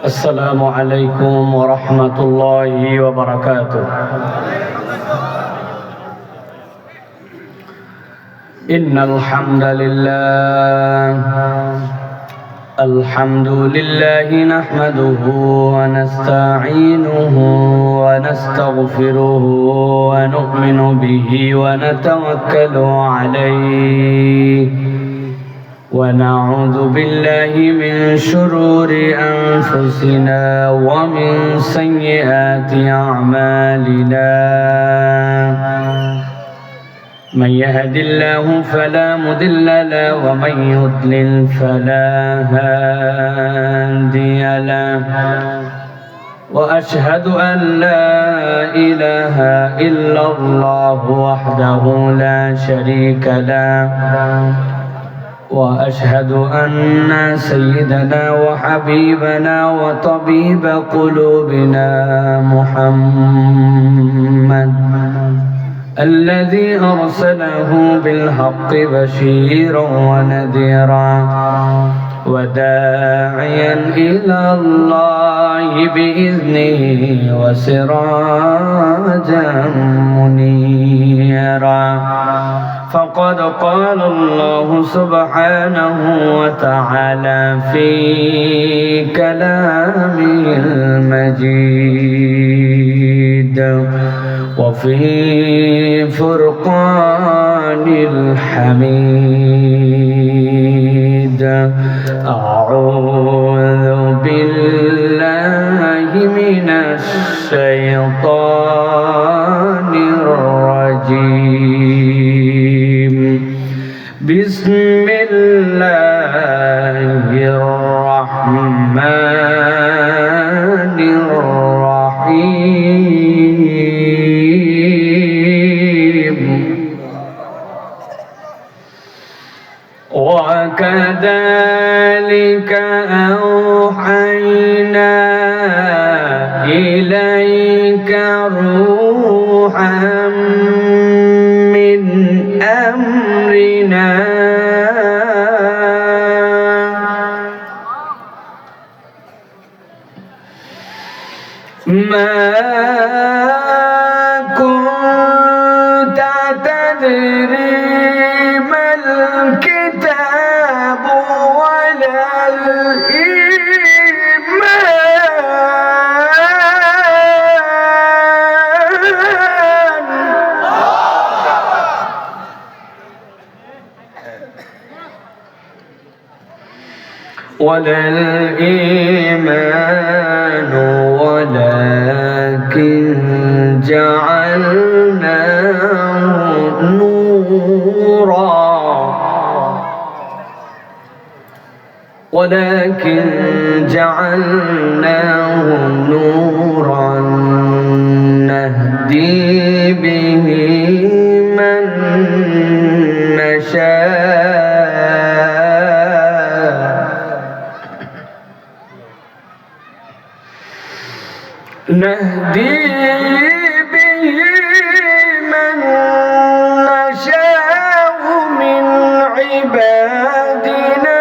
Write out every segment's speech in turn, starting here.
السلام عليكم ورحمة الله وبركاته. إن الحمد لله نحمده ونستعينه ونستغفره ونؤمن به ونتوكل عليه ونعوذ بالله من شرور أنفسنا ومن سيئات أعمالنا. من يهد الله فلا مضل له ومن يضلل فلا هادي له وأشهد أن لا إله إلا الله وحده لا شريك له وأشهد أن سيدنا وحبيبنا وطبيب قلوبنا محمد الذي أرسله بالحق بشيرا ونذيرا وداعيا إلى الله بإذنه وسراجا منيرا. فقد قال الله سبحانه وتعالى في كلامه المجيد وفي فرقان الحميد. أعوذ بالله من الشيطان الرجيم. بسم الله الرحمن الرحيم. وكذلك أوحينا إليك روحا من أمرنا ما كنت تدري ما الكتاب ولا الإيمان ولكن جعلناه نورا نهدي به من نشاء من عبادنا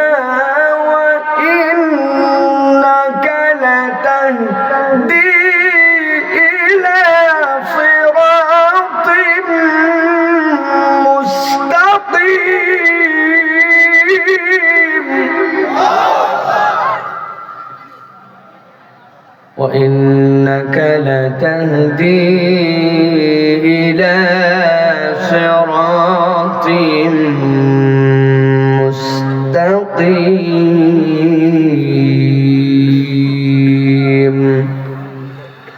وإنك لتهدي إلى صراط مستقيم. وإنك لتهدي إلى صراط مستقيم.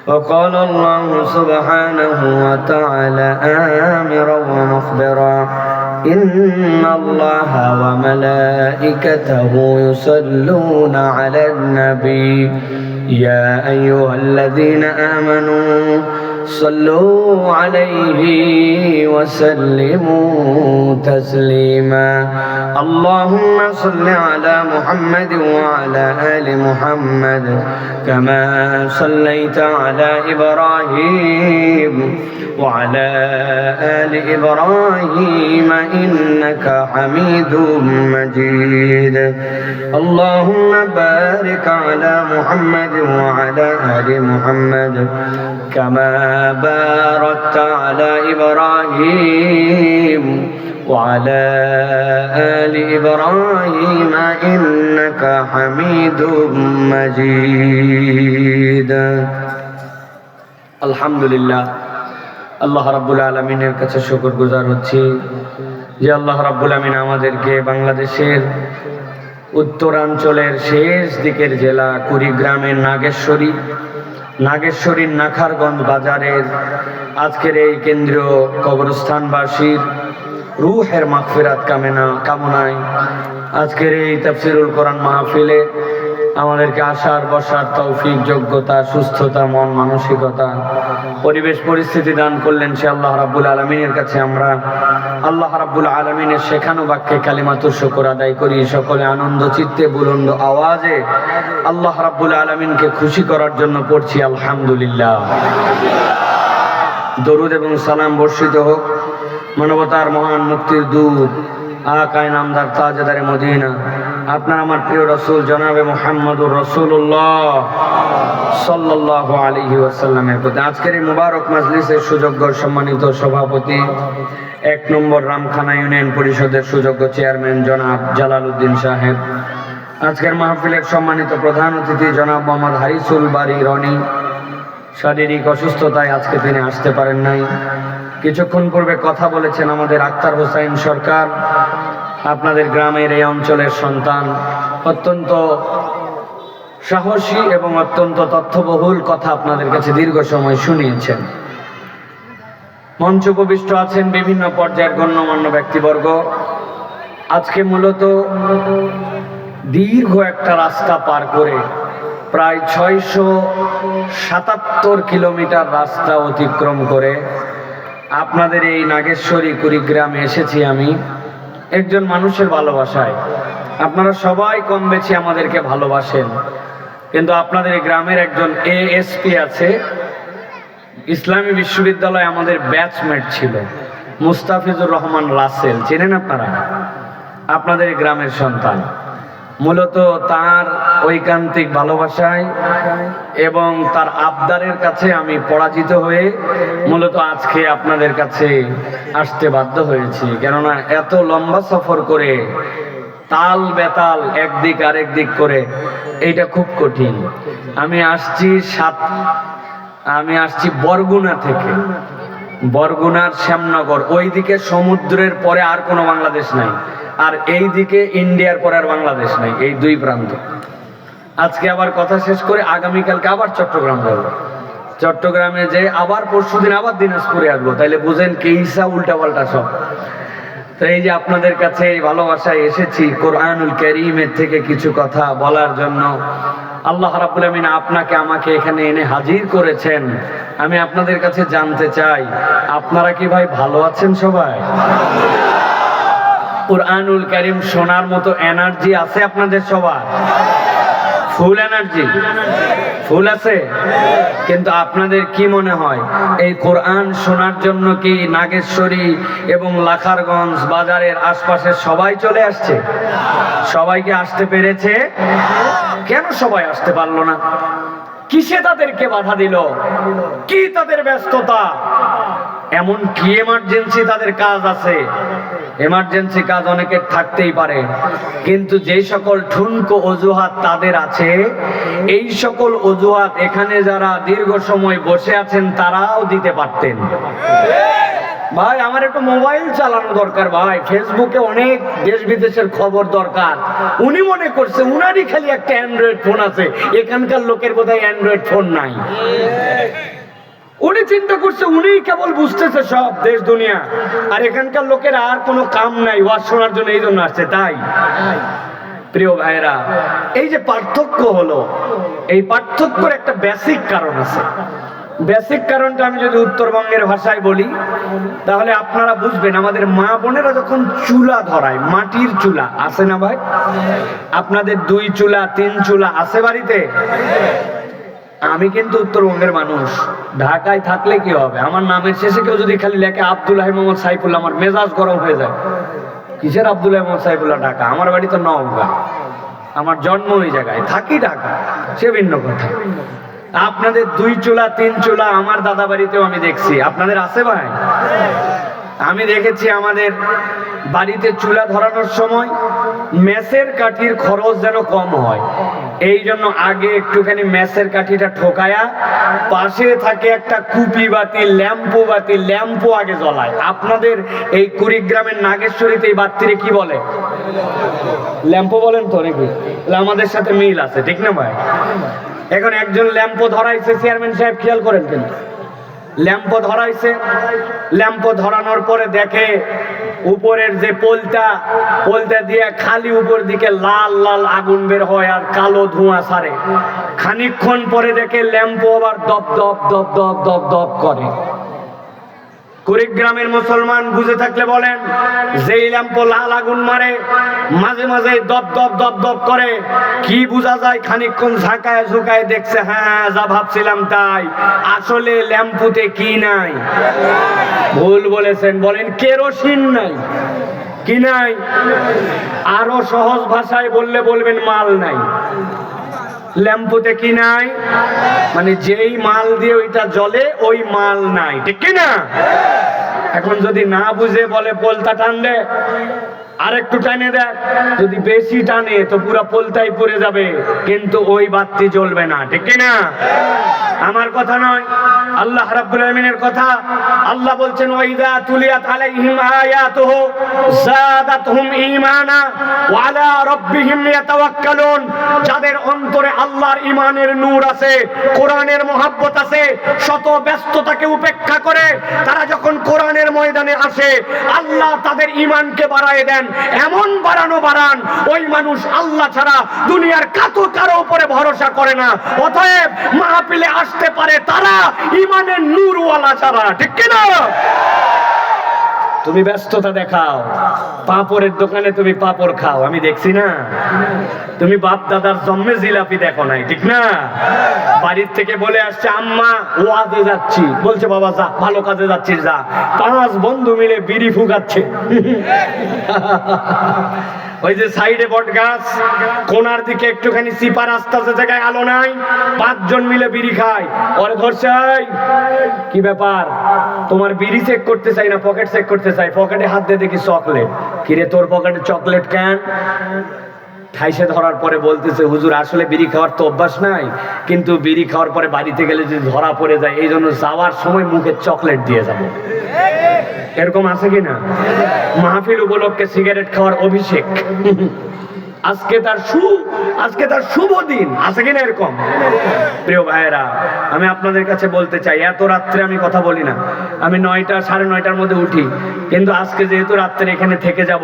وقال الله سبحانه وتعالى آمرا ومخبرا إن الله وملائكته يصلون على النبي يا أيها الذين آمنوا صلوا عليه وسلموا تسليما اللهم صل على محمد وعلى آل محمد كما صليت على إبراهيم وعلى آل إبراهيم إنك حميد مجيد اللهم بارك على محمد وعلى آل محمد كما باركت على إبراهيم وعلى آل إبراهيم إنك حميد مجيد الحمد لله আল্লাহ রাব্বুল আলামিনের কাছে শুকরগুজার হচ্ছি যে আল্লাহ রাব্বুল আমিন আমাদেরকে বাংলাদেশের উত্তরাঞ্চলের শেষ দিকের জেলা কুড়িগ্রামের নাগেশ্বরীর নাখারগঞ্জ বাজারের আজকের এই কেন্দ্রীয় কবরস্থানবাসীর রূহের মাগফিরাত কামনায় আজকের এই তাফসীরুল কোরআন মাহফিলে আমাদেরকে আসার বসার তৌফিক যোগ্যতা সুস্থতা মন মানসিকতা পরিবেশ পরিস্থিতি দান করলেন সে আল্লাহ রাব্বুল আলামিনের কাছে আমরা আল্লাহ রাব্বুল আলামিনের শেখানো বাক্যে কালিমাতুর শুকর আদায় করি সকলে আনন্দ চিত্তে বুলন্দ আওয়াজে আল্লাহ রাব্বুল আলামিনকে খুশি করার জন্য পড়ছি আলহামদুলিল্লাহ। দরুদ এবং সালাম বর্ষিত হোক মানবতার মহান মুক্তির দূত আকায়ে নামদার তাজদারে মদিনা আপনার আমার প্রিয় রাসূল জনাবে মুহাম্মদুর রাসূলুল্লাহ সাল্লাল্লাহু আলাইহি ওয়াসাল্লামের প্রতি আজকের এই মুবারক মাজলিসের সুযোগ্য সম্মানিত সভাপতি 1 নম্বর রামখানা ইউনিয়ন পরিষদের সুযোগ্য চেয়ারম্যান জনাব জালালউদ্দিন সাহেব, আজকের মাহফিলের সম্মানিত প্রধান অতিথি জনাব মোহাম্মদ হারিসুল বারী রনি, শারীরিক অসুস্থতায় আজকে তিনি আসতে পারেন নাই। কিছুক্ষণ পূর্বে কথা বলেছেন আমাদের আক্তার হোসেন সরকার, আপনাদের গ্রামের এই অঞ্চলের সন্তান, অত্যন্ত সাহসী এবং অত্যন্ত তথ্যবহুল কথা আপনাদের কাছে দীর্ঘ সময় শুনিয়েছেন। মঞ্চ উপবিষ্ট আছেন বিভিন্ন পর্যায়ের গণ্যমান্য ব্যক্তিবর্গ। আজকে মূলত দীর্ঘ একটা রাস্তা পার করে প্রায় 677 কিলোমিটার রাস্তা অতিক্রম করে আপনাদের এই নাগেশ্বরী কুড়িগ্রামে এসেছি আমি একজন মানুষের ভালোবাসায়। আপনারা সবাই কম বেশি আমাদেরকে ভালোবাসেন, কিন্তু আপনাদের এই গ্রামের একজন এএসপি আছে, ইসলামী বিশ্ববিদ্যালয়ে আমাদের ব্যাচমেট ছিল, মুস্তাফিজুর রহমান রাসেল, চেনেন আপনারা? আপনাদের এই গ্রামের সন্তান। মূলত তার ঐকান্তিক ভালোবাসায় এবং তার আবদারের কাছে আমি পরাজিত হয়ে মূলত আজকে আপনাদের কাছে আসতে বাধ্য হয়েছি। কেননা এত লম্বা সফর করে তাল বেতাল একদিক আরেক দিক করে এইটা খুব কঠিন। আমি আসছি বরগুনা থেকে, বরগুনার শ্যামনগর, ওইদিকে সমুদ্রের পরে আর কোনো বাংলাদেশ নাই, আর এই দিকে ইন্ডিয়ার পরে আর বাংলাদেশ নাই, এই দুই প্রান্ত। আজকে আবার কথা শেষ করে আগামীকালকে আবার চট্টগ্রাম যাব, চট্টগ্রামে যে আবার পরশুদিন আবার দিনাজপুরে আসবো, তাইলে বুঝেন কেইসা উল্টা পাল্টা সব। তো এই যে আপনাদের কাছে এই ভালোবাসায় এসেছি কোরআনুল কারীমের থেকে কিছু কথা বলার জন্য। আল্লাহ রাব্বুল আমিন আপনাকে আমাকে এখানে এনে হাজির করেছেন। আমি আপনাদের কাছে জানতে চাই, আপনারা কি ভাই ভালো আছেন সবাই? কোরআনুল কারীম শোনার মতো এনার্জি আছে আপনাদের সবার? ফুল এনার্জি, ফুল আছে? কিন্তু আপনাদের কি মনে হয় এই কোরআন শোনার জন্য কি নাগেশ্বরী এবং লাখারগঞ্জ বাজারের আশপাশের সবাই চলে আসছে? সবাইকে আসতে পেরেছে? কেন সবাই আসতে পারলো না? কিসে তাদেরকে বাধা দিল? কি তাদের ব্যস্ততা? এমন কি এমার্জেন্সি তাদের কাজ আছে? এমার্জেন্সি কাজ অনেকের থাকতেই পারে, কিন্তু যে সকল ঠুনকো অজুহাত তাদের আছে, এই সকল অজুহাত এখানে যারা দীর্ঘ সময় বসে আছেন তারাও দিতে পারতেন। ভাই আমার একটু মোবাইল চালানো দরকার, ভাই ফেসবুকে অনেক দেশ বিদেশের খবর দরকার। উনি মনে করছে উনারই খালি একটা অ্যান্ড্রয়েড ফোন আছে, এখানকার লোকের বোধহয় অ্যান্ড্রয়েড ফোন নাই। উনি চিন্তা করছে উনি কেবল বুঝতেছে সব দেশ দুনিয়া, আর এখানকার লোকের আর কোনো কাম নাই, ওয়াজ শোনার জন্য এই জন্য আসছে। তাই প্রিয় ভাইরা, এই যে পার্থক্য হলো, এই পার্থক্যের একটা বেসিক কারণ আছে। বেসিক কারণটা আমি যদি উত্তরবঙ্গের ভাষায় বলি তাহলে আপনারা বুঝবেন। আমাদের মা বোনেরা যখন চুলা ধরায়, মাটির চুলা আছে না ভাই? আপনাদের 2 চুলা 3 চুলা আছে বাড়িতে? আমি কিন্তু উত্তরবঙ্গের মানুষ। ঢাকায় থাকলে কি হবে, আমার নামের শেষে কেউ যদি খালি লেখে আব্দুল্লাহ মোহাম্মদ সাইফুল্লাহ, আমার মেজাজ গরম হয়ে যায়। কিসের আব্দুল্লাহ মোহাম্মদ সাইফুল্লাহ? ঢাকা। আমার বাড়ি তো নওগাঁ, আমার জন্ম ওই জায়গায়, থাকি ঢাকা, সে ভিন্ন কথা। আপনাদের 2 চুলা 3 চুলা আমার দাদা বাড়িতেও আমি দেখছি। আপনাদের আছে ভাই? আমি দেখেছি আমাদের বাড়িতে চুলা ধরানোর সময় মেসের কাঠির খরচ যেন কম হয়, এই জন্য আগে একটুখানি মেসের কাঠিটা ঠোকায়া পাশে থাকে একটা কুপি বাতি, ল্যাম্পো আগে জ্বলায়। আপনাদের এই কুড়িগ্রামের নাগেশ্বরীতে এই বাতিরে কি বলে? ল্যাম্পো বলেন তো নাকি? আমাদের সাথে মিল আছে, ঠিক না ভাই? এখন একজন ল্যাম্পো ধরাইছে, চেয়ারম্যান সাহেব খেয়াল করেন কিন্তু, ল্যাম্পো ধরাইছে, ল্যাম্পো ধরানোর পরে দেখে উপরের যে পোলটা দিয়ে খালি উপর দিকে লাল লাল আগুন বের হয় আর কালো ধোঁয়া ছাড়ে। খানিকক্ষণ পরে দেখে ল্যাম্পো আবার দপ দপ দপ দপ দপ দপ করে। কুড়িগ্রামের মুসলমান বুঝে থাকলে বলেন, যেই ল্যাম্পো লাল আগুন মারে, মাঝে মাঝে দপ দপ দপ দপ করে, কি বোঝা যায়? খানিকক্ষণ ঝাঁকায় ঝুঁকায় দেখছে, হ্যাঁ যা ভাবছিলাম তাই, আসলে ল্যাম্পুতে কি নাই? ভুল বলেছেন। বলেন কেরোসিন নাই। কি নাই? আরো সহজ ভাষায় বললে বলবেন মাল নাই। ল্যাম্পুতে কি নাই? মানে যেই মাল দিয়ে ওইটা জ্বলে ওই মাল নাই, ঠিক কিনা? এখন যদি না বুঝে বলে পোলটা টান দে, আরেকটু টানে দেয়, যদি বেশি টানে তো পুরো পোলটাই পড়ে যাবে, কিন্তু ওই বাতি জ্বলবে না, ঠিক কিনা? আমার কথা নয়, আল্লাহ রাব্বুল আলামিনের কথা। আল্লাহ বলছেন, ওয়াইদা তুলিয়াত আলাইহিম আয়াতুহু যাদাতহুম ঈমানা ওয়া আলা রাব্বিহিম ইয়াতাওয়াক্কালুন। যাদের অন্তরে আল্লাহর ঈমানের নূর আছে, কোরআনের মহব্বত আছে, শত ব্যস্ততাকে উপেক্ষা করে তারা যখন কোরআনের ময়দানে আসে, আল্লাহ তাদের ঈমানকে বাড়ায় দেন। এমন বাড়ান ওই মানুষ আল্লাহ ছাড়া দুনিয়ার কারো উপরে ভরসা করে না। অতএব মাহফিলে আসতে পারে তারা ঈমানের নূরওয়ালা ছাড়া, ঠিক কিনা? তুমি ব্যস্ততা দেখাও, পাপড়ের দোকানে তুমি পাপড় খাও, আমি দেখছি না। তুমি বাপ দাদার জন্মে জিলাপি দেখো নাই, ঠিক না? বাড়ির থেকে বলে আসছে, আম্মা ওয়াজে যাচ্ছি, বলছে বাবা যা, ভালো কাজে যাচ্ছিস যা। 5 বন্ধু মিলে বিড়ি ফুগাচ্ছে। ওই যে সাইডে বট গাছ, কোনার দিকে একটুখানি সিপা রাস্তা আছে, জায়গায় আলো নাই, 5 জন মিলে বিড়ি খায়। ওরে ধরছে, কি ব্যাপার? তোমার বিড়ি চেক করতে চাই না, পকেট চেক করতে চাই। পকেটে হাত দিয়ে দেখি চকলেট। কিরে তোর পকেটে চকলেট কেন? ঠাইসে ধরার পরে বলতেছে, হুজুর আসলে বিড়ি খাওয়ার তো অভ্যাস নাই, কিন্তু বিড়ি খাওয়ার পরে বাড়িতে গেলে যদি ধরা পড়ে যায়, এই জন্য যাওয়ার সময় মুখে চকলেট দিয়ে যাব। এরকম আছে কিনা? মাহফিল উপলক্ষে সিগারেট খাওয়ার অভিষেক, আজকে তার শুভ দিন, আছে কিনা এরকম? প্রিয় ভাইয়েরা, আমি আপনাদের কাছে বলতে চাই, এত রাত্রে আমি কথা বলি না। আমি 9টা 9:30টার মধ্যে উঠি, কিন্তু আজকে যেহেতু রাত্রে এখানে থেকে যাব,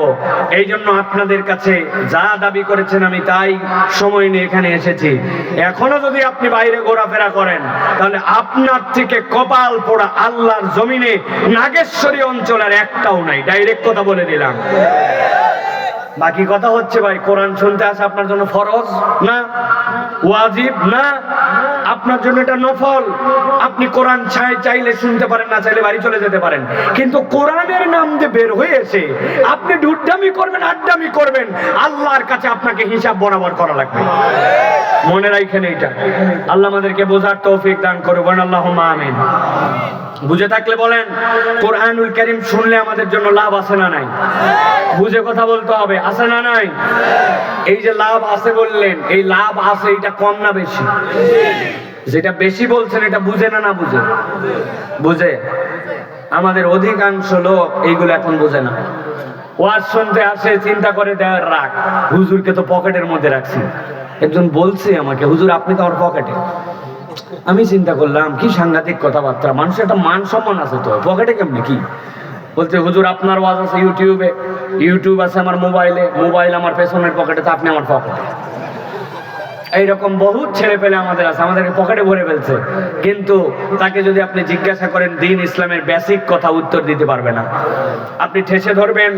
এই জন্য আপনাদের কাছে যা দাবি করেছেন আমি তাই সময় নিয়ে এখানে এসেছি। এখনো যদি আপনি বাইরে ঘোরাফেরা করেন, তাহলে আপনার থেকে কপাল পোড়া আল্লাহর জমিনে নাগেশ্বরী অঞ্চলের একটাও নাই, ডাইরেক্ট কথা বলে দিলাম। বাকি কথা হচ্ছে, ভাই কোরআন শুনতে আসা আপনার জন্য ফরজ না, ওয়াজিব না, আপনার জন্য এটা নফল। আপনি কোরআন চাইলে শুনতে পারেন, না চাইলে বাড়ি চলে যেতে পারেন, কিন্তু কোরআনের নাম দিয়ে বের হয়ে এসে আপনি ঢুড্ডামি করবেন, আড্ডামি করবেন, আল্লাহর কাছে আপনাকে হিসাব বরাবর করা লাগবে। মনে রাখেন এইটা। আল্লাহ আমাদেরকে বোঝার তৌফিক দান করুন, আল্লাহুম্মা আমিন। বুঝে থাকলে বলেন, কোরআনুল কারীম শুনলে আমাদের জন্য লাভ আছে না নাই? বুঝে কথা বলতে হবে, আছে না নাই? এই যে লাভ আছে বললেন, এই লাভ আছে, এটা কম না বেশি? যেটা বেশি বলছেন এটা বুঝে না বুঝে? বুঝে। আমাদের অধিকাংশ লোক এইগুলো এখন বুঝে না। ওয়াজ শুনতে আসে, চিন্তা করে দেওয়ার রাখ, হুজুরকে তো পকেটের মধ্যে রাখছি। একজন বলছে আমাকে, হুজুর আপনি তো আমার পকেটে। আমি চিন্তা করলাম, কি সাংঘাতিক কথাবার্তা, মানুষের একটা মান সম্মান আছে, তো পকেটে কেমনি? কি বলতে, হুজুর আপনার ওয়াজ আছে ইউটিউবে, ইউটিউব আছে আমার মোবাইলে, মোবাইল আমার পেছনের পকেটে, তো আপনি আমার পকেটে। এইরকম বহুত ছেলে পেলে আমাদের আছে, আমাদেরকে পকেটে ভরে ফেলছে, কিন্তু তাকে যদি আপনি জিজ্ঞাসা করেন দ্বীন ইসলামের বেসিক কথা, উত্তর দিতে পারবে না। আপনি ঠেসে ধরবেন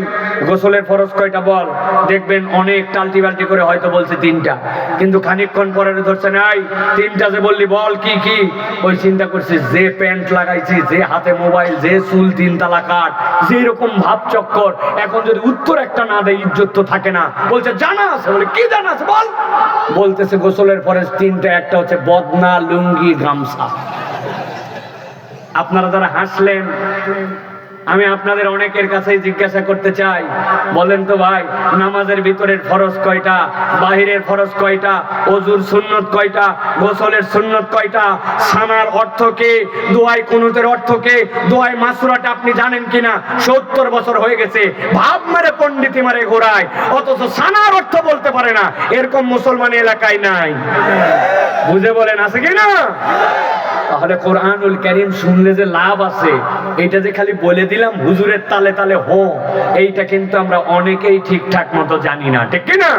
গোসলের ফরজ কয়টা বল, দেখবেন অনেক টালটি বাল্টি করে হয়তো বলছে 3টা, কিন্তু খানিকক্ষণ পরে ধরছে নাই 3টা যে বললি বল কি কি, ওই চিন্তা করছে যে প্যান্ট লাগাইছি, যে হাতে মোবাইল, যে চুল 3 তালা কাট, যে রকম ভাব চক্কর, এখন যদি উত্তর একটা না দেয় ইজ্জত তো থাকে না। বলছে জানা আছে, বলে কি জানা আছে বল, বলতেছে গোসলের পরে 3টা, একটা হচ্ছে বদনা, লুঙ্গি, গামছা। আপনারা যারা হাসলেন, আমি আপনাদের অনেকের কাছেই জিজ্ঞাসা করতে চাই, বলেন তো ভাই, নামাজের ভিতরের ফরজ কয়টা, বাহিরের ফরজ কয়টা, ওযুর সুন্নত কয়টা, গোসলের সুন্নত কয়টা, সানার অর্থ কি, দোয়াই কুনুতের অর্থ কি, দোয়াই মাসুরাটা আপনি জানেন কিনা? 70 বছর হয়ে গেছে ভাব মারে পণ্ডিতি মারে ঘোরায়, অথচ সানার অর্থ বলতে পারে না। এরকম মুসলমান এলাকায় নাই, বুঝে বলেন আছে কিনা? তাহলে কোরআনুল কারীম শুনলে যে লাভ আছে, এটা যে খালি বলে দিলাম হুজুরের তালে তালে হো, এইটা কিন্তু আমরা অনেকেই ঠিকঠাক মতো জানি না, ঠিক কিনা?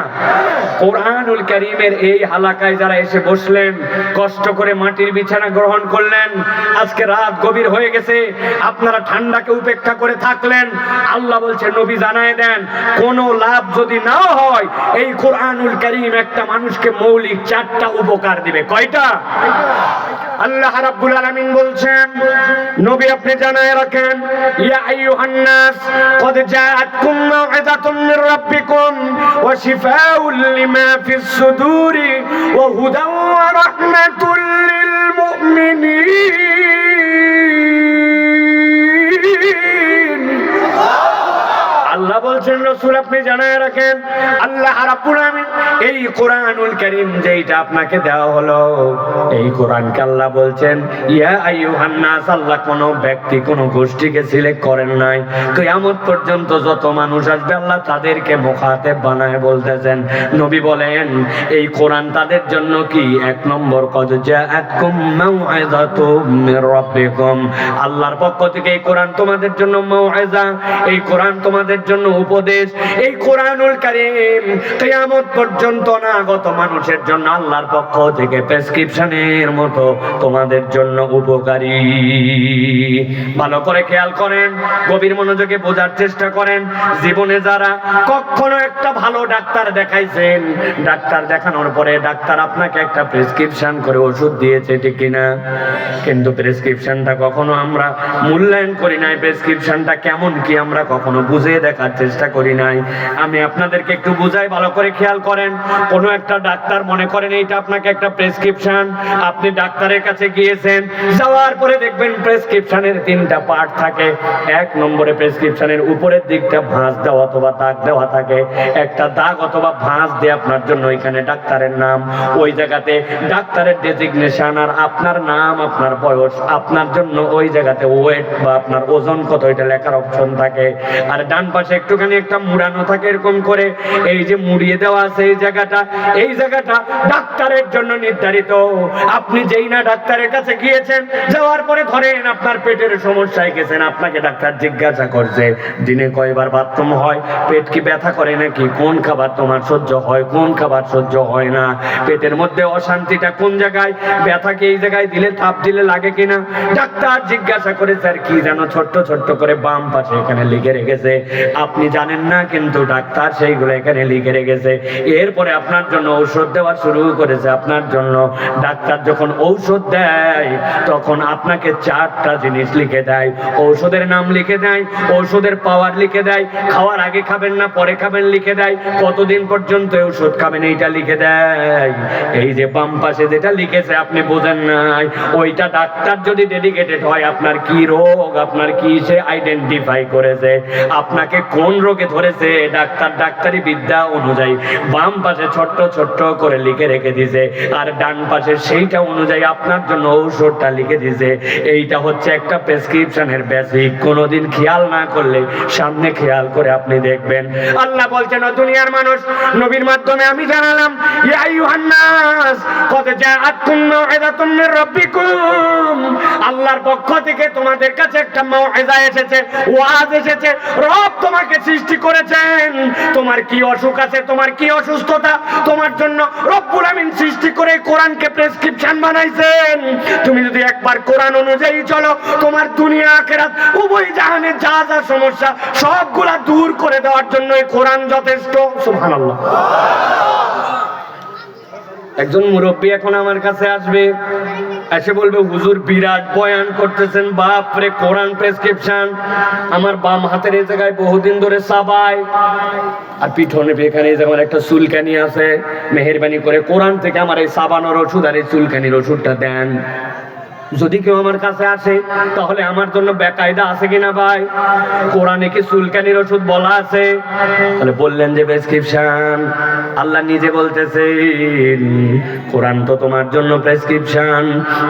কোরআনুল কারীমের এই হালাকায় যারা এসে বসলেন, কষ্ট করে মাটির বিছানা গ্রহণ করলেন, আজকে রাত গভীর হয়ে গেছে, আপনারা ঠান্ডাকে উপেক্ষা করে থাকলেন, আল্লাহ বলছে নবী জানায় দেন, কোনো লাভ যদি না হয়, এই কোরআনুল কারীম একটা মানুষকে মৌলিক 4টা উপকার দিবে। কয়টা? আল্লাহ রাব্বুল আলামিন বলছেন নবী আপনি জানায় রাখেন, ইয়া আইয়ুহান নাস ক্বাদ জাআতকুম মাউইযাতুম মির রাব্বিকুম ওয়া শিফাউল লিমা ফিস সুদুরি ওয়া হুদাও ওয়া রাহমাতুল লিল মুমিনিন। আল্লাহ বলছেন রাসূল আপনি জানায় রাখেন, আল্লাহ রাব্বুল আলামিন এই কোরআনুল কারীম যেটা আপনাকে দেওয়া হলো, এই কোরআনকে আল্লাহ বলছেন ইয়া আইয়ুহান নাস, আল্লাহ কোন ব্যক্তি কোন গোষ্ঠীকে সিলেক্ট করেন নাই, কিয়ামত পর্যন্ত যত মানুষ আসবে আল্লাহ তাদেরকে মুখাতেব বানায় বলতেছেন। নবী বলেন এই কোরআন তাদের জন্য কি? 1 নম্বর, ক্বাদ জাআতকুম মাউইযাতুম মির রাব্বিকুম, আল্লাহর পক্ষ থেকে এই কোরআন তোমাদের জন্য মাউইযা, এই কোরআন তোমাদের জন্য উপদেশ। এই কোরআনুল কারীম কিয়ামত পর্যন্ত অনাগত মানুষের জন্য আল্লাহর পক্ষ থেকে প্রেসক্রিপশনের মতো তোমাদের জন্য উপকারী। ভালো করে খেয়াল করেন, গভীর মনোযোগে বোঝার চেষ্টা করেন। জীবনে যারা কখনো একটা ভালো ডাক্তার দেখাইছেন, ডাক্তার দেখানোর পরে ডাক্তার আপনাকে একটা প্রেসক্রিপশন করে ওষুধ দিয়েছে, ঠিক কিনা? কিন্তু প্রেসক্রিপশনটা কখনো আমরা মূল্যায়ন করি নাই, প্রেসক্রিপশনটা কেমন কি আমরা কখনো বুঝে দেখার চেষ্টা করি নাই। আমি আপনাদেরকে একটু বুঝাই, ভালো করে খেয়াল করেন। কোন একটা ডাক্তার, মনে করেন এইটা আপনাকে একটা প্রেসক্রিপশন, আপনি ডাক্তারের কাছে গিয়েছেন, যাওয়ার পরে দেখবেন প্রেসক্রিপশনের 3টা পার্ট থাকে। 1 নম্বরে প্রেসক্রিপশনের উপরের দিকটা ভাঁজ দেওয়া অথবা দাগ দেওয়া থাকে, একটা দাগ অথবা ভাঁজ দিয়ে আপনার জন্য ওইখানে ডাক্তারের নাম, ওই জায়গাতে ডাক্তারের ডেজিগনেশন, আর আপনার নাম, আপনার বয়স, আপনার জন্য ওই জায়গাতে ওয়েট বা আপনার ওজন কত এটা লেখার অপশন থাকে। আর ডান পাশে একটুখানি একটা মুড়ানো থাকে এরকম করে, এই যে মুড়িয়ে দেওয়া আছে এই জায়গাটা ডাক্তারের জন্য নির্ধারিত। আপনি যেই না ডাক্তারের কাছে গিয়েছেন, যাওয়ার পরে ধরেন আপনার পেটের সমস্যায় গেছেন, আপনাকে ডাক্তার জিজ্ঞাসা করছে দিনে কয়বার বাথরুম হয়, পেট কি ব্যথা করে নাকি, কোন খাবার তোমার সহ্য হয়, কোন খাবার সহ্য হয় না, পেটের মধ্যে অশান্তিটা কোন জায়গায়, ব্যথা কি এই জায়গায় দিলে তাপ দিলে লাগে কিনা। ডাক্তার জিজ্ঞাসা করে স্যার কি জানো, ছোট্ট ছোট্ট করে বাম পাশে এখানে লিখে রেখেছে, আপনি জানেন না কিন্তু ডাক্তার সেইগুলো এখানে লিখে রেখেছে। এরপরে আপনার জন্য ঔষধ দেওয়া শুরু করেছে। আপনার জন্য ডাক্তার যখন ঔষধ দেয় তখন আপনাকে 4টা জিনিস লিখে দেয়, ঔষধের নাম লিখে দেয়, ঔষধের পাওয়ার লিখে দেয়, খাওয়ার আগে খাবেন না পরে খাবেন লিখে দেয়, কতদিন পর্যন্ত ওষুধ খাবেন এইটা লিখে দেয়। এই যে বাম পাশে যেটা লিখেছে আপনি বোঝেন নাই, ওইটা ডাক্তার যদি ডেডিকেটেড হয়, আপনার কি রোগ, আপনার কি সে আইডেন্টিফাই করেছে, আপনাকে কোন রোগে ধরেছে, ডাক্তার ডাক্তারি বিদ্যা অনুযায়ী বাম পাশে ছোট্ট ছোট্ট করে লিখে রেখে দিয়েছে, আর ডান পাশে সেইটা অনুযায়ী আপনার জন্য ঔষধটা লিখে দিয়েছে। এইটা হচ্ছে একটা প্রেসক্রিপশনের বেসিক। কোনোদিন খেয়াল না করলে সামনে খেয়াল করে আপনি দেখবেন। আল্লাহ বলছেন ও দুনিয়ার মানুষ, নবীর মাধ্যমে আমি জানালাম, ইয়া আইয়ুহান নাস ক্বাদ জাআতকুম মাউইযাতুম মির রাব্বিকুম, আল্লাহর পক্ষ থেকে তোমাদের কাছে একটা মাউইযা এসেছে, ওয়াজ এসেছে। রব তোমাকে সৃষ্টি করেছেন। তোমার কি অসুখ আছে, তোমার কি অসুস্থতা, তোমার জন্য রব্বুল আমিন সৃষ্টি করে কোরআনকে প্রেসক্রিপশন বানাইছেন। তুমি যদি একবার কোরআন অনুযায়ী চলো, তোমার দুনিয়া আখিরাত উভয় জাহানের যা যা সমস্যা সবগুলা দূর করে দেওয়ার জন্য এই কোরআন যথেষ্ট। সুবহানাল্লাহ। একজন মুরব্বী এখন আমার কাছে আসবে, এসে বলবে হুজুর বিরাট বয়ান করতেছেন, বাপরে কোরআন প্রেসক্রিপশন। আমার বাম হাতের এই জায়গায় বহুদিন ধরে সাবাই, আর পিঠনে এখানে এই জায়গায় একটা চুলকানি আছে, মেহেরবানি করে কোরআন থেকে আমার এই সাবানোর ওষুধ আর এই চুলকানির ওষুধটা দেন। যদি কেউ আমার কাছে আসে তাহলে আমার জন্য বেকায়দা আছে কিনা ভাই? কোরআনে কি চুলকানির ওষুধ বলা আছে? তাহলে বললেন যে প্রেসক্রিপশন। আল্লাহ নিজে বলতেছেন কোরআন তো তোমার জন্য প্রেসক্রিপশন।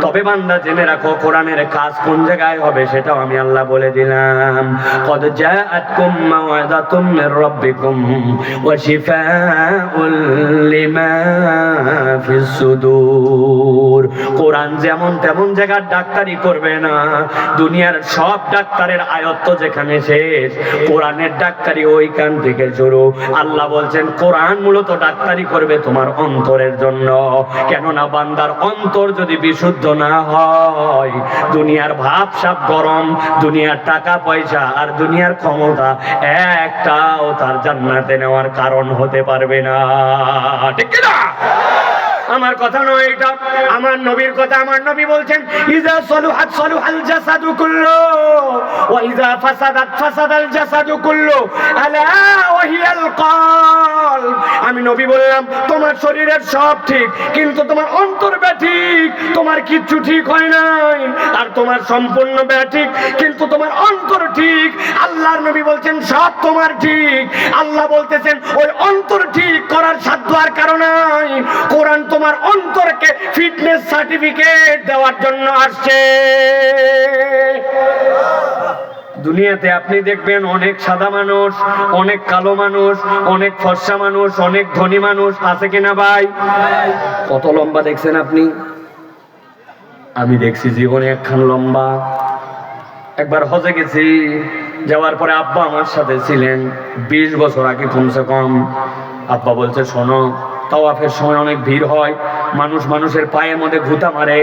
তবে বান্দা জেনে রাখো কোরআনের কাজ কোন জায়গায় হবে সেটাও আমি আল্লাহ বলে দিলাম। কদ জাআতকুম মাওয়াযাতুম মির রাব্বিকুম ওয়া শিফাউল লিমা ফিস সুদূর। কোরআন যেমন তেমন ডাক্তারি করবে না। দুনিয়ার সব ডাক্তারের আয়ত্ত যেখানে শেষ, কোরআনের ডাক্তারি ওইখান থেকে শুরু। আল্লাহ বলছেন কোরআন মূলত ডাক্তারি করবে তোমার অন্তরের জন্য। কেননা বান্দার অন্তর যদি বিশুদ্ধ না হয়, দুনিয়ার ভাবসাব গরম, দুনিয়ার টাকা পয়সা আর দুনিয়ার ক্ষমতা একটাও তার জান্নাতে নেওয়ার কারণ হতে পারবে না। ঠিক না? আমার কথা নয় এটা, আমার নবীর কথা। আমার নবী বলছেন ইজা সলুহাত সলুহাল জাসাদু কুল্লু ওয়া ইজা ফাসাদাত ফাসাদাল জাসাদু কুল্লু আলা ওয়া হিয়াল কলব। আমি নবী বললাম তোমার শরীরের সব ঠিক, কিন্তু তোমার অন্তর ব্যাঠিক, তোমার কিচ্ছু ঠিক হয় নাই। আর তোমার সম্পূর্ণ ব্যাঠিক, কিন্তু তোমার অন্তর ঠিক। আল্লাহর নবী বলছেন সব তোমার ঠিক। আল্লাহ বলতেছেন ওই অন্তর ঠিক করার সাধ্য আর কারো নাই। কোরআন তোমার অন্তরকে ফিটনেস সার্টিফিকেট দেওয়ার জন্য আসছে। দুনিয়াতে আপনি দেখবেন অনেক সাদা মানুষ, অনেক কালো মানুষ, অনেক ফর্সা মানুষ, অনেক ধনী মানুষ, আছে কিনা ভাই? কত লম্বা দেখছেন আপনি? আমি দেখছি জীবনে একখান লম্বা। একবার হজে গেছি, যাওয়ার পরে আব্বা আমার সাথে ছিলেন 20 বছর আগে কমসে কম। আব্বা বলছে শোনো, তাওয়াফের সময় অনেক ভিড় হয়, মানুষ মানুষের পায়ের মধ্যে ঘুতা মারে,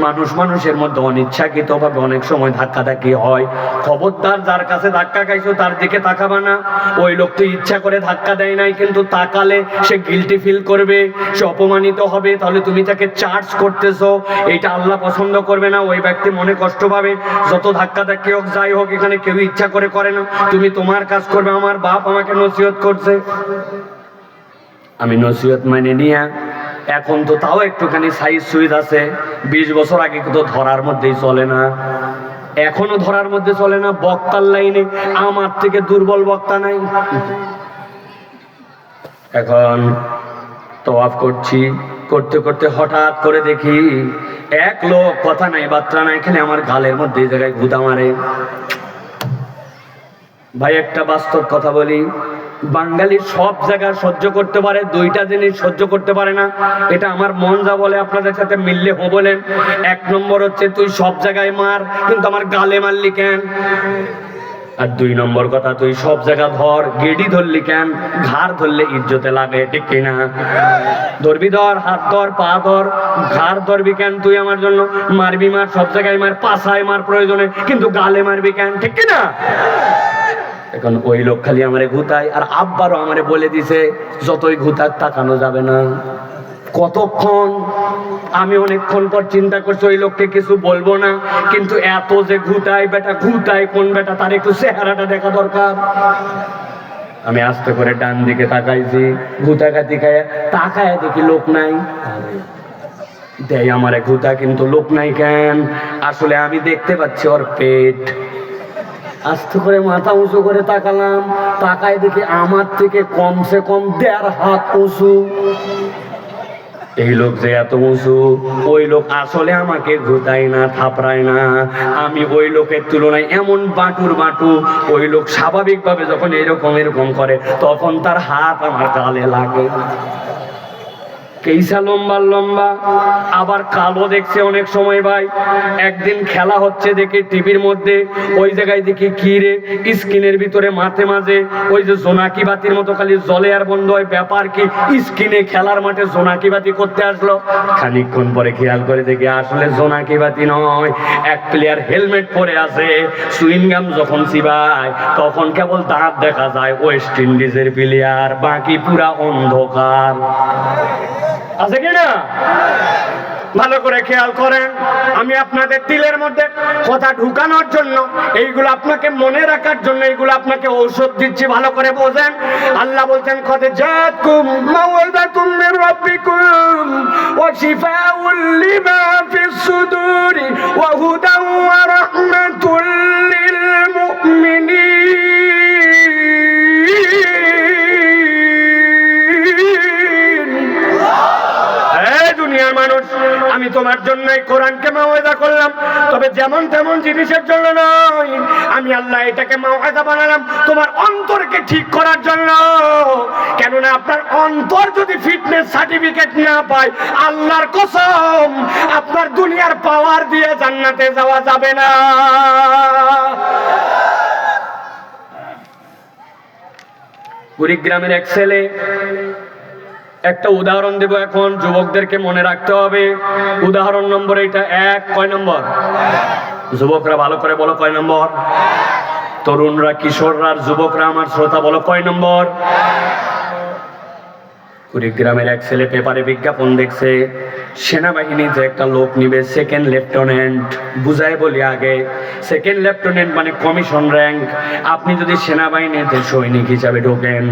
মানুষ মানুষের মধ্যে অনিচ্ছাকৃত ভাবে অনেক সময় ধাক্কাধাক্কি হয়। খবরদার, যার কাছে ধাক্কা খাইছো তার দিকে তাকাবা না। ওই লোক তো ইচ্ছা করে ধাক্কা দেয় নাই, কিন্তু তাকালে সে গিলটি ফিল করবে, সে অপমানিত হবে। তাহলে তুমি তাকে চার্জ করতেছো, এইটা আল্লাহ পছন্দ করবে না। ওই ব্যক্তি মনে কষ্ট পাবে। যত ধাক্কাধাক্কি হোক যাই হোক, এখানে কেউ ইচ্ছা করে না। তুমি তোমার কাজ করবে। আমার বাপ আমাকে নসিহত করছে, আমি নসিহত মানে নিয়া এখন তো তাও একটুখানি সাইজ সুইজ আছে। 20 বছর আগে তো ধরার মধ্যেই চলে না, এখনো ধরার মধ্যে চলে না। বক্তার লাইনে আমার থেকে দুর্বল বক্তা নাই। এখন তওয়াফ করছি, করতে করতে হঠাৎ করে দেখি এক লোক কথা নাই বার্তা নাই, এখানে আমার গালের মধ্যে এই জায়গায় গুঁতা মারে। ভাই একটা বাস্তব কথা বলি, বাঙালি সব জায়গায় সহ্য করতে পারে, দুইটা জিনিস সহ্য করতে পারে না। এটা আমার মন যা বলে আপনাদের সাথে মিললে হো বলেন। 1 নম্বর হচ্ছে তুই সব জায়গায় মার, কিন্তু আমার গালে মারলি কেন? আর 2 নম্বর কথা, তুই সব জায়গা ধর, গেডি ধরলি কেন? ঘাড় ধরলে ইজ্জতে লাগে, ঠিক কিনা? ধরবি ধর, হাত ধর, পা ধর, ঘাড় ধরবি কেন? তুই আমার জন্য মারবি মার, সব জায়গায় মার, পাছায় মার প্রয়োজনে, কিন্তু গালে মারবি কেন? ঠিক কিনা? এখন ওই লোক খালি আমারে ঘুতায়, আর আব্বারও আমারে বলে দিছে যতই ঘুতাক তাকানো যাবে না। কতক্ষণ আমি অনেকক্ষণ পর চিন্তা করছি ওই লোককে কিছু বলবো না, কিন্তু এত যে ঘুতায়, বেটা ঘুতায় কোন বেটা, তার একটু চেহারাটা দেখা দরকার। আমি আস্তে করে ডান দিকে তাকাইছি, ঘুতাঘাতি খায় তাকায় দেখি লোক নাই। দেয় আমারে ঘুতা, কিন্তু লোক নাই কেন? আসলে আমি দেখতে পাচ্ছি ওর পেট। আস্তে করে মাথা উঁচু করে তাকালাম, তাকায় দেখি আমার থেকে কমসে কম 1.5 হাত উঁচু। এই লোক যে এত উঁচু, ওই লোক আসলে আমাকে ঘুতায় না, থাপড়ায় না। আমি ওই লোকের তুলনায় এমন বাটুর বাটু। ওই লোক স্বাভাবিকভাবে যখন এরকম করে, তখন তার হাত আমার গালে লাগে। কেইসা লম্বা লম্বা, আবার কালো দেখছে অনেক সময় ভাই। একদিন খেলা হচ্ছে দেখি টিভির মধ্যে, ওই জায়গায় দেখি কি রে, স্ক্রিনের ভিতরে মাঝে মাঝে ওই যে জোনাকি বাতির মতো খালি জলে আর বন্ধ হয়। ব্যাপার কি, স্ক্রিনে খেলার মাঠে জোনাকি বাতি করতে আসলো। খানিকক্ষণ পরে খেয়াল করে দেখি আসলে জোনাকি বাতি নয়, এক প্লেয়ার হেলমেট পরে আছে, সুইংগাম যখন চিবায় তখন কেবল দাঁত দেখা যায় ওয়েস্ট ইন্ডিজের প্লেয়ার, বাকি পুরা অন্ধকার। আছে কিনা? ভালো করে খেয়াল করেন। আমি আপনাদের দিলের মধ্যে কথা ঢুকানোর জন্য, এইগুলো আপনাকে মনে রাখার জন্য, এইগুলো আপনাকে ঔষধ দিচ্ছি, ভালো করে বোঝেন। আল্লাহ বলছেন কদ জাআকুম মাওয়াদাতুম মির রাব্বিকুম ওয়া শিফাউল লিমা ফিস সুদুরি ওয়া হুদান ওয়া রাহমাতুল লিল মুমিনিন। দুনিয়ার মানুষ, আমি তোমার জন্যই কোরআনকে মাওয়াজা করলাম, তবে যেমন তেমন জিনিসের জন্য নয়। আমি আল্লাহ এটাকে মাওয়াজা বানালাম তোমার অন্তরকে ঠিক করার জন্য। কেননা আপনার অন্তর যদি ফিটনেস সার্টিফিকেট না পায়, আল্লাহর কসম আপনার দুনিয়ার পাওয়ার দিয়ে জান্নাতে যাওয়া যাবে না। কুড়িগ্রামের এক ছেলে, একটা উদাহরণ দেব এখন, যুবকদেরকে মনে রাখতে হবে। উদাহরণ নম্বর এটা এক। কয় নম্বর? যুবকরা ভালো করে বলো কয় নম্বর? তরুণরা, কিশোররা আর যুবকরা আমার শ্রোতা বলো কয় নম্বর? কুড়িগ্রামের এক ছেলে পেপারে বিজ্ঞাপন দেখছে, সেনাবাহিনীতে একটা লোক নিবে সেকেন্ড লেফটেন্যান্ট। বুঝাই বলি আগে, সেকেন্ড লেফটেন্যান্ট মানে কমিশন র্যাঙ্ক। আপনি যদি সেনাবাহিনীতে সৈনিক হিসাবে ঢোকেন,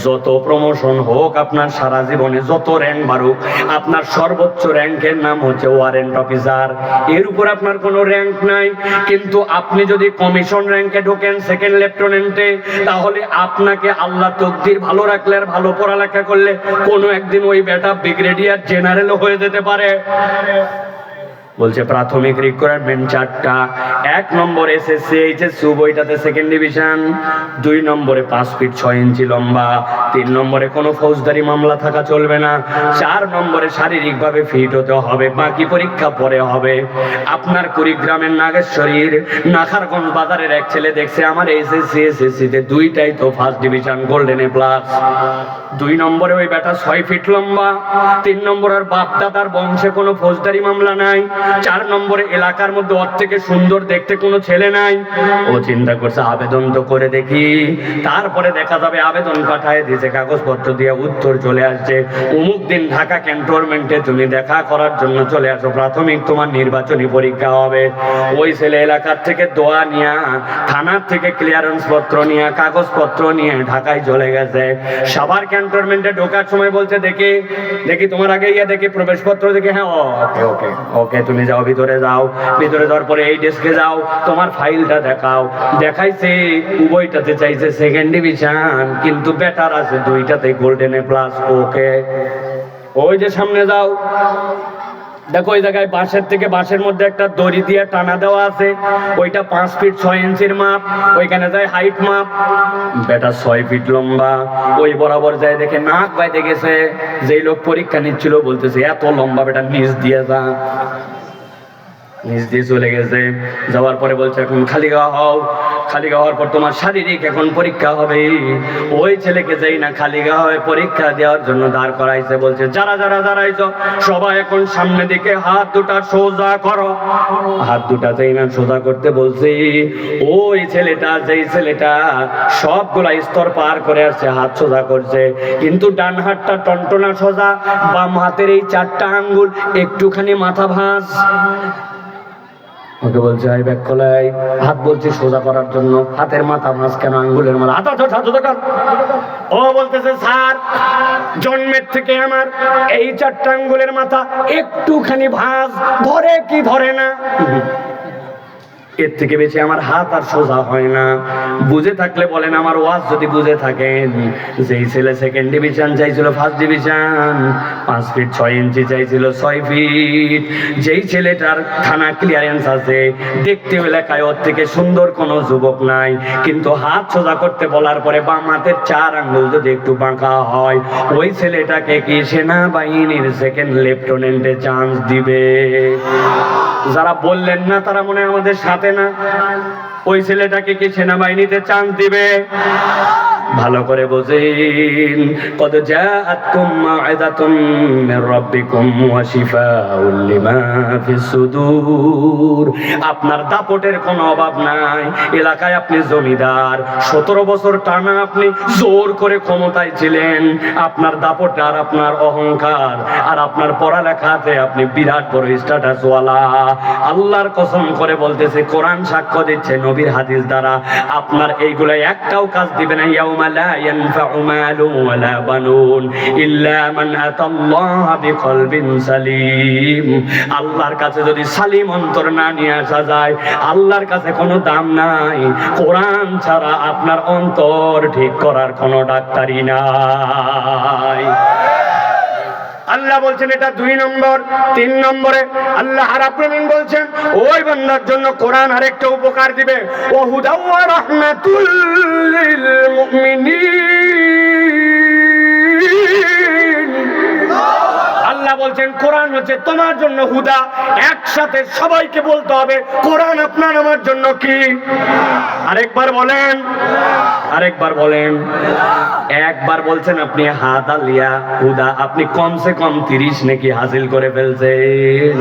যত প্রমোশন হোক আপনার সারা জীবনে, যত র্যাঙ্ক বাড়ুক, আপনার সর্বোচ্চ র্যাঙ্কের নাম হচ্ছে ওয়ারেন্ট অফিসার। এর উপর আপনার কোনো র্যাঙ্ক নাই। কিন্তু আপনি যদি কমিশন র্যাঙ্কে ঢোকেন সেকেন্ড লেফটেন্যান্টে, তাহলে আপনাকে আল্লাহ তকদির ভালো রাখলে আর ভালো পড়ালেখা করলে কোনো একদিন ওই বেটা ব্রিগেডিয়ার জেনারেলও হয়ে যেতে পারে। বলছে প্রাথমিক রিকোয়ারমেন্ট 4টা। 1 নম্বর এসএসসি এইচএসসি উভয়টাতে সেকেন্ড ডিভিশন, 2 নম্বরে 5 ফিট 6 ইঞ্চি লম্বা, 3 নম্বরে কোনো ফৌজদারি মামলা থাকা চলবে না, 4 নম্বরে শারীরিকভাবে ফিট হতে হবে, বাকি পরীক্ষা পরে হবে। আপনার কুড়িগ্রামের নাগেশ্বরীর নাখারগঞ্জ বাজারের এক ছেলে দেখছে আমার এসএসসি এসএসসিতে 2টাই তো first division, golden A plus. 2 নম্বরে ওই বেটা 6 ফিট লম্বা, 3 নম্বর আর বাপ দাদার বংশে কোনো ফৌজদারি মামলা নাই, 4 নম্বরে এলাকার মধ্যে ওর থেকে সুন্দর দেখতে কোনো ছেলে নাই। ও চিন্তা করছে আবেদন তো করে দেখি, তারপরে দেখা যাবে। আবেদন পাঠায় দিয়েছে, কাগজপত্র দিয়ে উত্তর চলে আসছে, অমুক দিন ঢাকা ক্যান্টনমেন্টে তুমি দেখা করার জন্য চলে আসো, প্রাথমিক তোমার নির্বাচনী পরীক্ষা হবে। ওই ছেলে এলাকার থেকে দোয়া নিয়ে, থানার থেকে ক্লিয়ারেন্স পত্র নিয়ে, কাগজপত্র নিয়ে ঢাকায় চলে গেছে। সাভার ক্যান্টনমেন্টে ঢোকার সময় বলছে দেখি দেখি তোমার আগে ইয়ে দেখি প্রবেশপত্র দেখি। হ্যাঁ ওকে ওকে ওকে, তুমি যাও, ভিতরে যাও। ভিতরে যাওয়ার পরে এই ডেস্কে যাও, তোমার ফাইলটা দেখাও। দেখাইছে উভয়টাতে চাইছে সেকেন্ড ডিভিশন, কিন্তু বেটার আছে 2টাতে গোল্ডেন এ প্লাস। ওকে, ওই যে সামনে যাও, দেখো ওই জায়গায় বাঁশের থেকে বাঁশের মধ্যে একটা দড়ি দিয়ে টানা দেওয়া আছে, ওইটা 5 ফিট 6 ইঞ্চির মাপ, ওইখানে যায় হাইট মাপ। বেটা 6 ফিট লম্বা, ওই বরাবর যায় দেখে নাক বাইতে গেছে। যেই লোক পরীক্ষা নিচ্ছিল বলতেছে এত লম্বা বেটা নিচ দিয়ে যা, নিচ দিয়ে চলে গেছে। যাওয়ার পরে বলছে এখন খালি গাওয়া হও, খালি গাওয়ার পর তোমার শারীরিক এখন পরীক্ষা হবে। ওই ছেলেকে যাই না খালি গাওয়া হয়ে পরীক্ষা দেওয়ার জন্য দাঁড় করাইছে। বলছে যারা যারা দাঁড়াইছো সবাই এখন সামনে দিকে হাত দুটা সোজা করো। হাত দুটা যাই না সোজা করতে বলছি, ওই ছেলেটা, যেই ছেলেটা সবগুলা স্তর পার করে আসছে, হাত সোজা করছে, কিন্তু ডান হাতটা টনটনা সোজা, বাম হাতের এই 4টা আঙ্গুল একটুখানি মাথা ভাঁজ। ওকে বলছে আই ব্যাক খোলাই, হাত বলছে সোজা করার জন্য, হাতের মাথা ভাঁজ কেন, আঙ্গুলের মাথা হাত সোজা কর। ও বলতেছে স্যার জন্মের থেকে আমার এই 4টা আঙ্গুলের মাথা একটুখানি ভাঁজ, ধরে কি ধরে না? এর থেকে বেশি আমার হাত আর সোজা হয় না। বুঝে থাকলে বলেন, আমার ওয়াজ যদি বুঝে থাকেন, যেই ছেলে সেকেন্ড ডিভিশন চাইছিল ফার্স্ট ডিভিশন, 5 ফিট 6 ইঞ্চি চাইছিল 6 ফিট, যেই ছেলেটার থানা ক্লিয়ারেন্স আছে, দেখতে এলাকায় ওর থেকে সুন্দর কোনো যুবক নাই, কিন্তু হাত সোজা করতে বলার পরে বাম হাতের 4 আঙ্গুল যদি একটু বাঁকা হয়, ওই ছেলেটাকে কি সেনাবাহিনীর সেকেন্ড লেফটেন্যান্টে চান্স দিবে? যারা বললেন না তারা মনে হয় আমাদের সাথে না। ওই ছেলেটাকে কি সেনাবাহিনীতে চান্স দিবে? ভালো করে বোঝেন, কদ জাআতকুম মাউইযাতুম মির রাব্বিকুম ওয়া শিফাউল লিমা ফিস সুদূর। আপনার দাপটের কোনো অভাব নাই। এলাকায় আপনি জমিদার, 17 বছর টানা আপনি জোর করে ক্ষমতায় ছিলেন। আপনার দাপট আর আপনার অহংকার আর আপনার পড়ালেখাতে আপনি বিরাট বড় স্ট্যাটাসওয়ালা। আল্লাহর কসম করে বলতেছে, কোরআন সাক্ষ্য দিচ্ছে, নবীর হাদিস দ্বারা, আপনার এইগুলো একটাও কাজ দিবে না। ইয়াউমা লা ইয়ানফাউ মালুন ওয়ালা বানুন ইল্লা মান আতাল্লাহা বিকলবিন সালিম। আল্লাহর কাছে যদি সালিম অন্তর না নিয়ে আসা যায়, আল্লাহর কাছে কোনো দাম নাই। কোরআন ছাড়া আপনার অন্তর ঠিক করার কোনো ডাক্তারি নাই। আল্লাহ বলছেন এটা 2 নম্বর। 3 নম্বরে আল্লাহ রাব্বুল আলামিন বলছেন, ওই বান্দার জন্য কোরআন আরেকটা উপকার দিবে, ওয়া হুদা ওয়া রাহমাতুল লিল মুমিনিন। আল্লাহ বলছেন কোরআন হচ্ছে তোমার জন্য হুদা। একসাথে সবাইকে বলতে হবে, কোরআন আপনার আমার জন্য কি? আরেকবার বলেন, আরেকবার বলেন। একবার বলছেন আপনি হাদা লিয়া হুদা, আপনি কমসে কম 30 নেকি হাসিল করে ফেলছেন।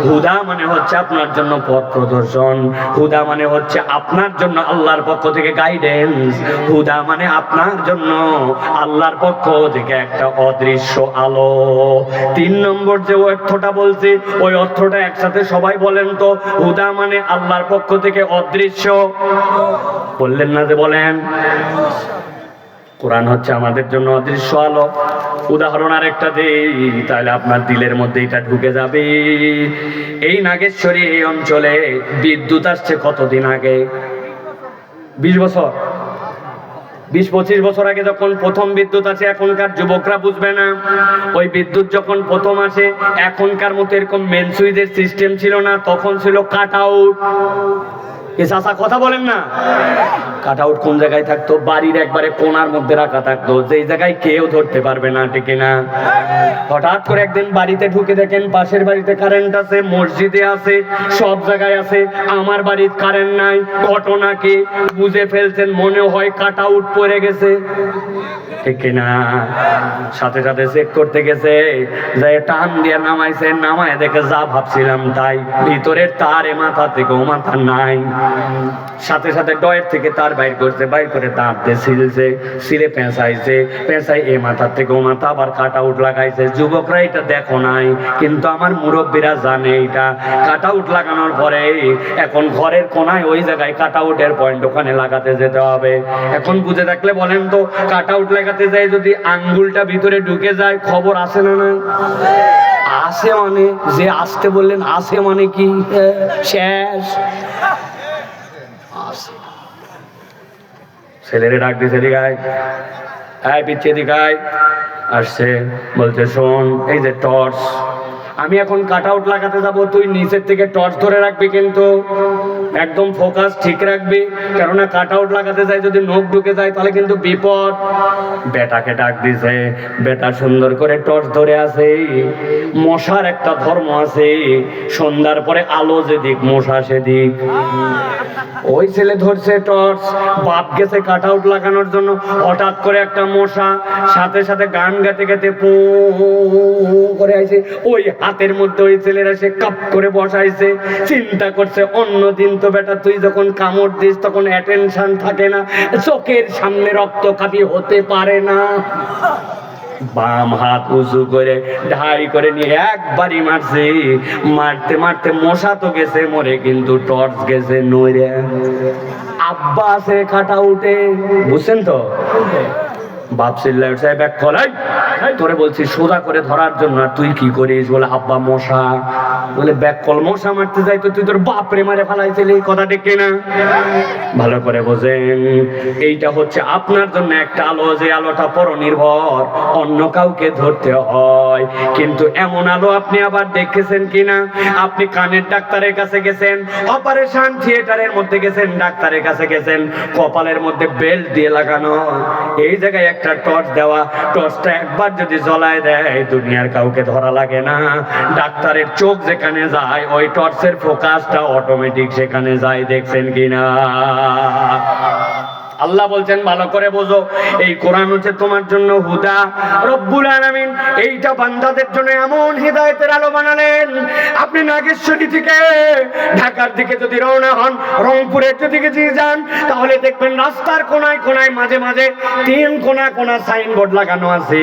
হুদা মানে হচ্ছে আপনার জন্য পথ প্রদর্শন, হুদা মানে হচ্ছে আপনার জন্য আল্লাহর পক্ষ থেকে গাইডেন্স, হুদা মানে আপনার জন্য আল্লাহর পক্ষ থেকে একটা অদৃশ্য আলো। 3 নম্বর যে অর্থটা বলছি, ওই অর্থটা একসাথে সবাই বলেন তো। হুদা মানে আল্লাহর পক্ষ থেকে অদৃশ্য, বললেন না যে? বলেন। কোরআন হচ্ছে আমাদের জন্য অদৃশ্য আলো। উদাহরণ আরেকটা দেই, তাহলে আপনার দিলের মধ্যে এটা ঢুকে যাবে। এই নাগেশ্বরী এই অঞ্চলে বিদ্যুৎ আসছে কতদিন আগে? 20 বছর, 20-25 বছর আগে যখন প্রথম বিদ্যুৎ আসে, এখনকার যুবকরা বুঝবে না। ওই বিদ্যুৎ যখন প্রথম আসে, এখনকার মতো এরকম মেন সুইচের সিস্টেম ছিল না, তখন ছিল কাট আউট। চাচা কথা বলেন না? কাট আউট কোন জায়গায় থাকতো? বাড়ির একবারে কোণার মধ্যে রাখা থাকতো, যেই জায়গায় কেউ ধরতে পারবে না, ঠিক না? হঠাৎ করে একদিন বাড়িতে ঢুকে দেখেন পাশের বাড়িতে কারেন্ট আছে, মসজিদে আছে, সব জায়গায় আছে, আমার বাড়ির কারেন্ট নাই। ঘটনা কি? বুঝে ফেলছেন, মনে হয় কাট আউট পড়ে গেছে, ঠিক না? সাথে সাথে চেক করতে গেছে, যে টান দিয়ে নামাইছে, নামায় দেখে যা ভাবছিলাম তাই, ভিতরের তার এ মাথা থেকে ও মাথা নাই। সাথে সাথে ডয়ের থেকে তার বাইর করছে, বাইর করে তার দিয়ে সিলছে, সিলে পেঁচাইছে, পেঁচাই এ মাথার থেকে ও মাথা, আবার কাট আউট লাগাইছে। যুবকরা এটা দেখো নাই, কিন্তু আমার মুরব্বীরা জানে এটা। কাট আউট লাগানোর পরে এখন ঘরের কোনায় ওই জায়গায় কাট আউটের পয়েন্ট, ওখানে লাগাতে যেতে হবে। এখন বুঝে থাকলে বলেন তো, কাট আউট লাগাতে যায় যদি আঙ্গুলটা ভিতরে ঢুকে যায়, খবর আসে না? না আসে মানে, যে আসতে বললেন আসে মানে কি? শেষ। ছেলেরে ডাক দিয়েছে, দিঘায় আয়, পিছিয়ে দিঘায় আসছে, বলছে শোন, এই যে টর্চ, আমি এখন কাট আউট লাগাতে যাব, তুই নিচের থেকে টর্চ ধরে রাখবি, কিন্তু একদম ফোকাস ঠিক রাখবি, কেননা কাট আউট লাগাতে যায় যদি নখ ঢুকে যায় তাহলে কিন্তু বিপদ। বেটাকে ডাক দিছে, বেটা সুন্দর করে টর্চ ধরে আছে। মশার একটা ধর্ম আছে, সন্ধ্যার পরে আলো যেদিক মশা সেদিক। ওই ছেলে ধরছে টর্চ, বাপ গেছে কাট আউট লাগানোর জন্য, হঠাৎ করে একটা মশা সাথে সাথে গান গাতে গাতে পু করে আইছে, ওই হাতের মধ্যে ওই ছেলেরা সে কাপ করে বসাইছে। চিন্তা করছে, অন্যদিন তো বেটা তুই যখন কামড় দিস তখন অ্যাটেনশন থাকে না, চোখের সামনে রক্তকাপি হতে পারে না। বাম হাত উঁচু করে ঢাই করে নিয়ে একবারই মারছে। মারতে মারতে মশা তো গেছে মরে, কিন্তু টর্চ গেছে নইরে। আব্বা আছে কাটা উঠে, বুঝছেন তো? বাপ চিল্লায় উঠছে, ব্যাগ খোলাই, তোরে বলছি সোজা করে ধরার জন্য, আর তুই কি করিস? বলে আব্বা মশা। বলে ব্যাক কলমশা মারতে যাই তো তুই তোর বাপরে মারে ফেলাইছিলি, কথা ঠিক কিনা? ভালো করে বোঝেন, এইটা হচ্ছে আপনার জন্য একটা আলো, যে আলোটা পরনির্ভর, অন্য কাউকে ধরতে হয়। কিন্তু এমন আলো আপনি আবার দেখেছেন কিনা? আপনি কানের ডাক্তারের কাছে গেছেন, অপারেশন থিয়েটারের মধ্যে গেছেন, ডাক্তারের কাছে গেছেন, কপালের মধ্যে বেল্ট দিয়ে লাগানো, এই জায়গায় একটা টর্চ দেওয়া, টর্চটা একবার যদি জ্বলায় দেয় দুনিয়ার কাউকে ধরা লাগে না। ডাক্তারের চোখ যেখানে যায় ওই টর্চের ফোকাসটা অটোমেটিক সেখানে যায়, দেখছেন কিনা? আল্লাহ বলছেন ভালো করে বোঝো, এই কোরআন হচ্ছে তোমার জন্য হুদা। রব্বুল আলামিন এইটা বান্দাদের জন্য এমন হিদায়াতের আলো বানালেন, আপনি নাগেশ্বরী থেকে ঢাকার দিকে যদি রওনা হন, রংপুরের দিকে যদি যান, তাহলে দেখবেন রাস্তার কোনায় কোনায় মাঝে মাঝে 3 কোনা সাইনবোর্ড লাগানো আছে।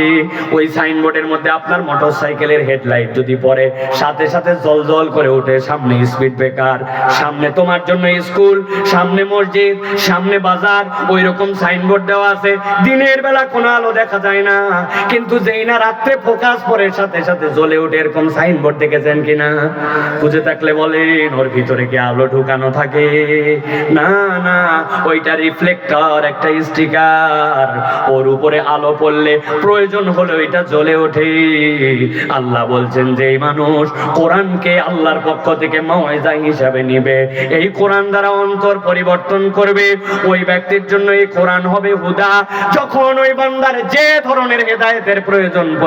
ওই সাইনবোর্ডের মধ্যে আপনার মোটরসাইকেলের হেডলাইট যদি পড়ে, সাথে সাথে জল করে ওঠে সামনে স্পিড ব্রেকার, সামনে তোমার জন্য স্কুল, সামনে মসজিদ, সামনে বাজার, ওই রকম সাইনবোর্ড দেওয়া আছে। দিনের বেলা কোনো আলো দেখা যায় না, কিন্তু যেই না রাত্রে ফোকাস পরে সাথে সাথে জ্বলে ওঠে, এরকম সাইনবোর্ড দেখেছেন কিনা? বুঝে থাকলে বলেন, ওর ভিতরে কি আলো ঢুকানো থাকে? না না, ওইটা রিফ্লেক্টর, একটা স্টিকার, ওর উপরে আলো পড়লে প্রয়োজন হলে ওইটা জ্বলে ওঠে। আল্লাহ বলছেন যে এই মানুষ কোরআনকে আল্লাহর পক্ষ থেকে মাওয়াইজা হিসাবে নিবে, এই কোরআন দ্বারা অন্তর পরিবর্তন করবে, ওই ব্যক্তির জন্য এই কোরআন হবে হুদা। যখন ওই বান্দার যে ধরনের হেদায়েতের প্রয়োজন